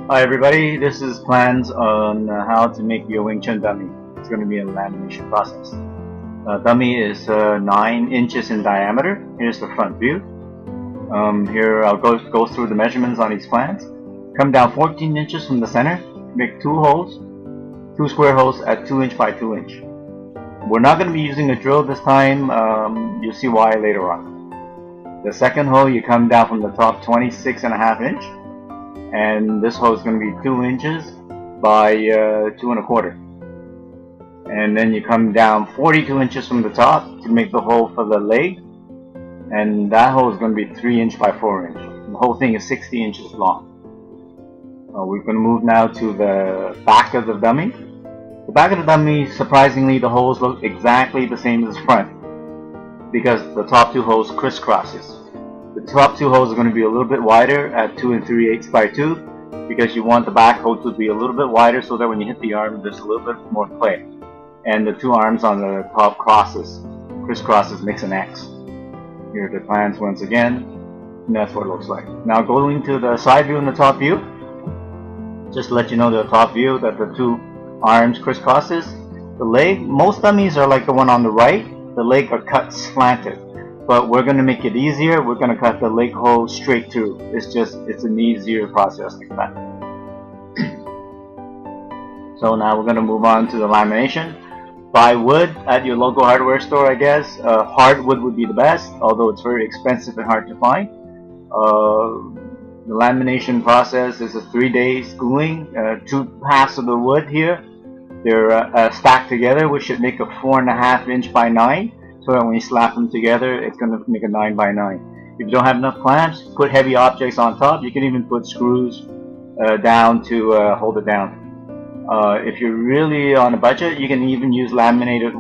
Hi everybody, this is plans on how to make your Wing Chun dummy. It's going to be a lamination process. Dummy is 9 inches in diameter. Here's the front view. Here I'll go through the measurements on these plans. Come down 14 inches from the center. Make 2 holes, 2 square holes at 2 inch by 2 inch. We're not going to be using a drill this time. You'll see why later on. The second hole, you come down from the top 26.5 inch. And this hole is going to be 2 inches by 2 1/4. And then you come down 42 inches from the top to make the hole for the leg, and that hole is going to be 3 inch by 4 inch. The whole thing is 60 inches long. We're going to move now to the back of the dummy. The back of the dummy, surprisingly, the holes look exactly the same as the front because the top 2 holes crisscrosses. The top 2 holes are going to be a little bit wider at 2 3/8 by 2 because you want the back hole to be a little bit wider so that when you hit the arm there's a little bit more play. And the 2 arms on the top crisscrosses, makes an X. Here are the plans once again, and that's what it looks like. Now going to the side view and the top view, just to let you know the top view that the 2 arms crisscrosses. The leg, most dummies are like the one on the right, the leg are cut slanted. But we're going to make it easier. We're going to cut the leg hole straight through. It's an easier process like that. So now we're going to move on to the lamination. Buy wood at your local hardware store, I guess. Hardwood would be the best, although it's very expensive and hard to find. The lamination process is a 3-day schooling. 2 halves of the wood here, they're stacked together, which should make a 4.5 inch by 9. So that when you slap them together, it's going to make a 9 by 9. If you don't have enough clamps, put heavy objects on top. You can even put screws down to hold it down. If you're really on a budget, you can even use laminated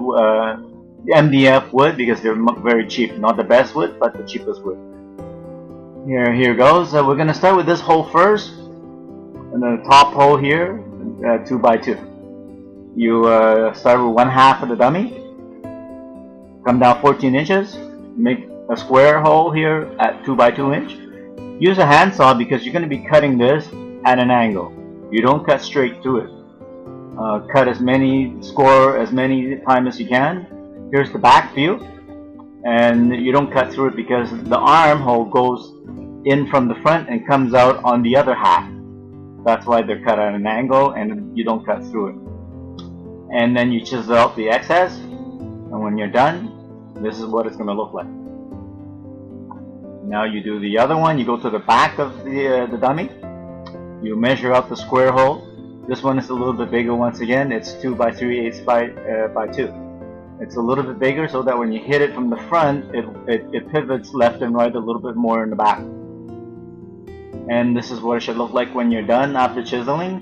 MDF wood because they're very cheap. Not the best wood, but the cheapest wood. Here goes. We're going to start with this hole first. And the top hole here, 2 by 2. You start with 1/2 of the dummy. Come down 14 inches, make a square hole here at 2 by 2 inch. Use a handsaw because you're going to be cutting this at an angle. You don't cut straight through it. Score as many times as you can. Here's the back view, and you don't cut through it because the arm hole goes in from the front and comes out on the other half. That's why they're cut at an angle, and you don't cut through it. And then you chisel out the excess, and when you're done, this is what it's going to look like. Now you do the other one. You go to the back of the dummy. You measure out the square hole. This one is a little bit bigger once again. It's 2 by 3/8 by 2. It's a little bit bigger so that when you hit it from the front, it pivots left and right a little bit more in the back. And this is what it should look like when you're done after chiseling.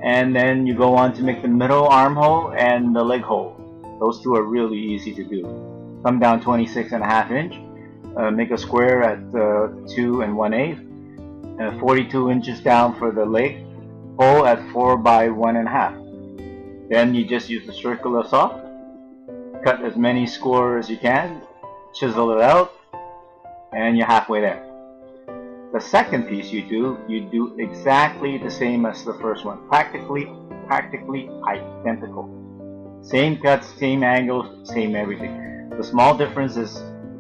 And then you go on to make the middle arm hole and the leg hole. Those 2 are really easy to do. Come down 26.5 inch, make a square at 2 1/8, 42 inches down for the leg hole at 4 by 1.5. Then you just use the circular saw, cut as many squares as you can, chisel it out, and you're halfway there. The second piece you do exactly the same as the first one, practically identical. Same cuts, same angles, same everything. The small difference is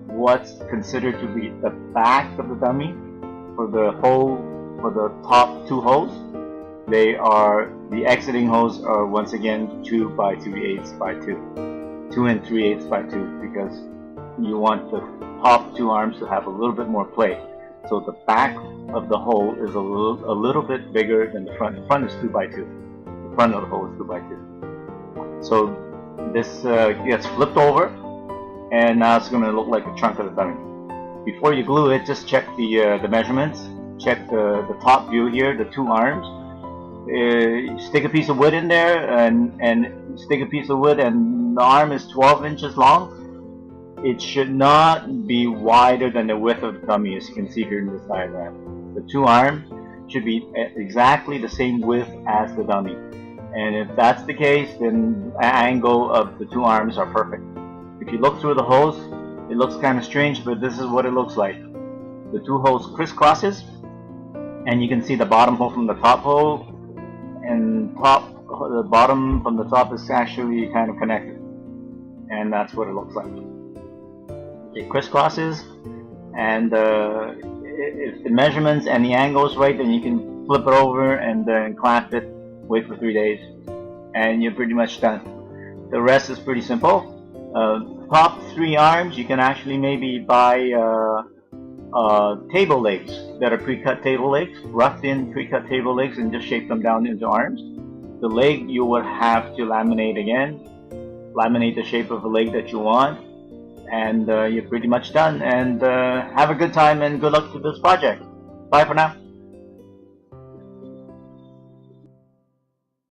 what's considered to be the back of the dummy for the top 2 holes. The exiting holes are once again 2 by 3/8 by 2. 2 3/8 by 2 because you want the top 2 arms to have a little bit more play. So the back of the hole is a little bit bigger than the front. The front is 2 by 2. The front of the hole is 2 by 2. So this gets flipped over, and now it's going to look like a chunk of the dummy. Before you glue it, just check the measurements. Check the top view here, the 2 arms. Stick a piece of wood in there, and stick a piece of wood, and the arm is 12 inches long. It should not be wider than the width of the dummy, as you can see here in this diagram. The 2 arms should be exactly the same width as the dummy. And if that's the case, then the angle of the 2 arms are perfect. If you look through the holes, it looks kind of strange, but this is what it looks like. The 2 holes crisscrosses, And you can see the bottom hole from the top hole, and the bottom from the top is actually kind of connected, and that's what it looks like. It crisscrosses, and if the measurements and the angle is right, then you can flip it over and then clamp it, wait for 3 days, and you're pretty much done. The rest is pretty simple. Top 3 arms, you can actually maybe buy table legs that are pre-cut table legs, roughed in pre-cut table legs, and just shape them down into arms. The leg you would have to laminate again, laminate the shape of the leg that you want, and you're pretty much done. And have a good time and good luck with this project. Bye for now.